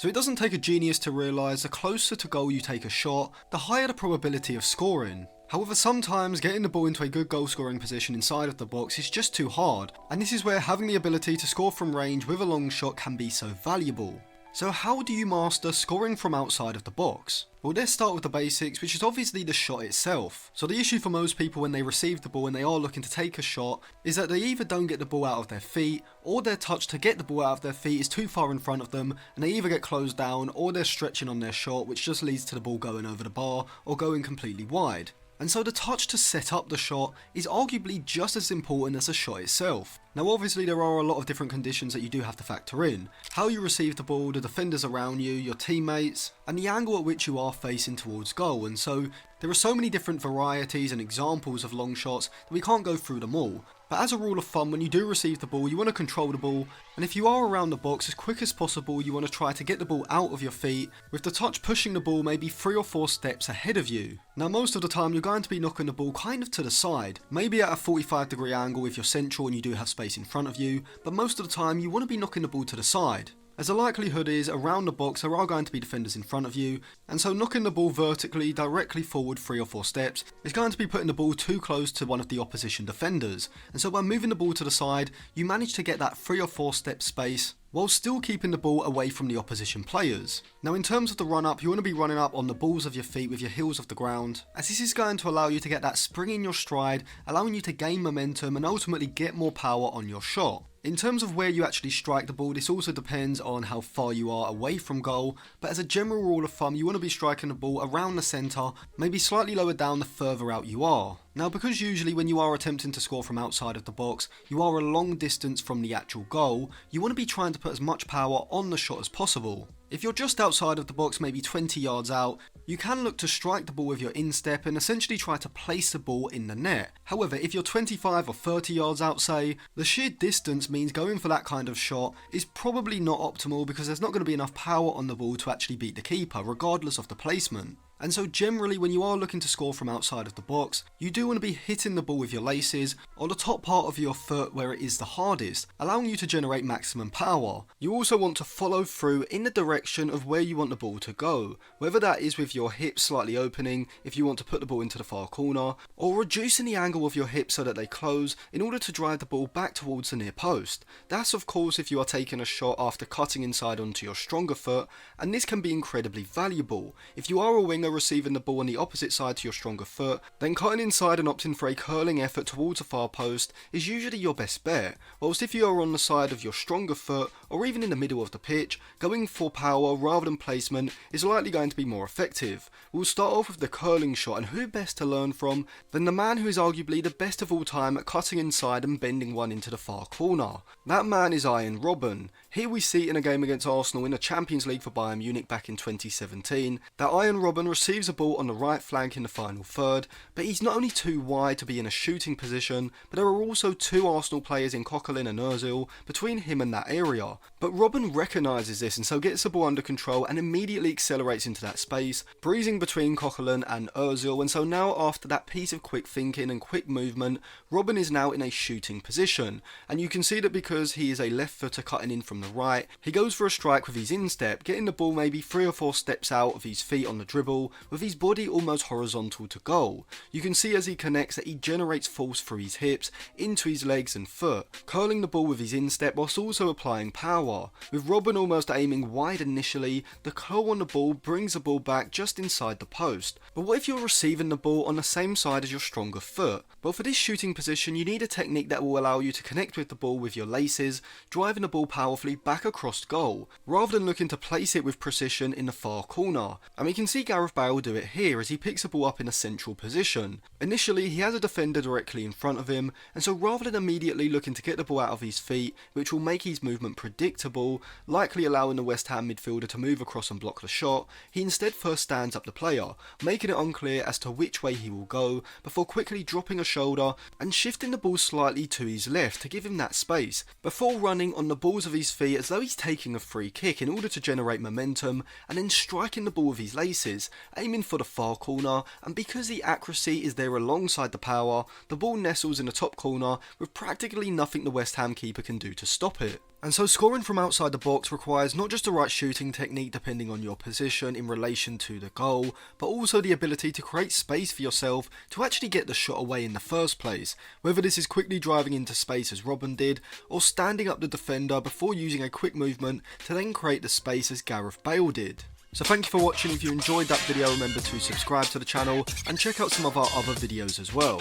So it doesn't take a genius to realise the closer to goal you take a shot, the higher the probability of scoring. However, sometimes getting the ball into a good goal scoring position inside of the box is just too hard, and this is where having the ability to score from range with a long shot can be so valuable. So how do you master scoring from outside of the box? Well, let's start with the basics, which is obviously the shot itself. So the issue for most people when they receive the ball and they are looking to take a shot is that they either don't get the ball out of their feet, or their touch to get the ball out of their feet is too far in front of them, and they either get closed down or they're stretching on their shot, which just leads to the ball going over the bar or going completely wide. And so the touch to set up the shot is arguably just as important as the shot itself. Now obviously there are a lot of different conditions that you do have to factor in. How you receive the ball, the defenders around you, your teammates, and the angle at which you are facing towards goal. And so there are so many different varieties and examples of long shots that we can't go through them all. But as a rule of thumb, when you do receive the ball, you want to control the ball, and if you are around the box as quick as possible, you want to try to get the ball out of your feet, with the touch pushing the ball maybe 3 or 4 steps ahead of you. Now most of the time you're going to be knocking the ball kind of to the side, maybe at a 45-degree angle if you're central and you do have space in front of you, but most of the time you want to be knocking the ball to the side. As the likelihood is, around the box there are going to be defenders in front of you, and so knocking the ball vertically directly forward 3 or 4 steps is going to be putting the ball too close to one of the opposition defenders, and so by moving the ball to the side, you manage to get that 3 or 4 step space while still keeping the ball away from the opposition players. Now in terms of the run up, you want to be running up on the balls of your feet with your heels off the ground, as this is going to allow you to get that spring in your stride, allowing you to gain momentum and ultimately get more power on your shot. In terms of where you actually strike the ball, this also depends on how far you are away from goal, but as a general rule of thumb, you want to be striking the ball around the centre, maybe slightly lower down the further out you are. Now because usually when you are attempting to score from outside of the box, you are a long distance from the actual goal, you want to be trying to put as much power on the shot as possible. If you're just outside of the box, maybe 20 yards out, you can look to strike the ball with your instep and essentially try to place the ball in the net. However, if you're 25 or 30 yards out say, the sheer distance means going for that kind of shot is probably not optimal because there's not going to be enough power on the ball to actually beat the keeper, regardless of the placement. And so generally when you are looking to score from outside of the box, you do want to be hitting the ball with your laces or the top part of your foot where it is the hardest, allowing you to generate maximum power. You also want to follow through in the direction of where you want the ball to go, whether that is with your hips slightly opening if you want to put the ball into the far corner, or reducing the angle of your hips so that they close in order to drive the ball back towards the near post. That's of course if you are taking a shot after cutting inside onto your stronger foot, and this can be incredibly valuable. If you are a winger receiving the ball on the opposite side to your stronger foot, then cutting inside and opting for a curling effort towards a far post is usually your best bet, whilst if you are on the side of your stronger foot or even in the middle of the pitch, going for power rather than placement is likely going to be more effective. We'll start off with the curling shot, and who best to learn from than the man who is arguably the best of all time at cutting inside and bending one into the far corner. That man is Arjen Robben. Here we see in a game against Arsenal in the Champions League for Bayern Munich back in 2017 that Arjen Robben receives a ball on the right flank in the final third, but he's not only too wide to be in a shooting position, but there are also 2 Arsenal players in Coquelin and Ozil between him and that area. But Robben recognises this and so gets the ball under control and immediately accelerates into that space, breezing between Coquelin and Ozil, and so now after that piece of quick thinking and quick movement, Robben is now in a shooting position, and you can see that because he is a left footer cutting in from the right, he goes for a strike with his instep, getting the ball maybe 3 or 4 steps out of his feet on the dribble, with his body almost horizontal to goal. You can see as he connects that he generates force through his hips, into his legs and foot, curling the ball with his instep whilst also applying power. With Robben almost aiming wide initially, the curl on the ball brings the ball back just inside the post. But what if you're receiving the ball on the same side as your stronger foot? Well, for this shooting position you need a technique that will allow you to connect with the ball with your laces, driving the ball powerfully back across goal, rather than looking to place it with precision in the far corner. And we can see Gareth Bale do it here as he picks the ball up in a central position. Initially he has a defender directly in front of him, and so rather than immediately looking to get the ball out of his feet, which will make his movement predictable, likely allowing the West Ham midfielder to move across and block the shot, he instead first stands up the player, making it unclear as to which way he will go, before quickly dropping a shoulder and shifting the ball slightly to his left to give him that space, before running on the balls of his feet as though he's taking a free kick in order to generate momentum, and then striking the ball with his laces, aiming for the far corner, and because the accuracy is there alongside the power, the ball nestles in the top corner with practically nothing the West Ham keeper can do to stop it. And so scoring from outside the box requires not just the right shooting technique depending on your position in relation to the goal, but also the ability to create space for yourself to actually get the shot away in the first place, whether this is quickly driving into space as Robin did, or standing up the defender before using a quick movement to then create the space as Gareth Bale did. So thank you for watching. If you enjoyed that video, remember to subscribe to the channel and check out some of our other videos as well.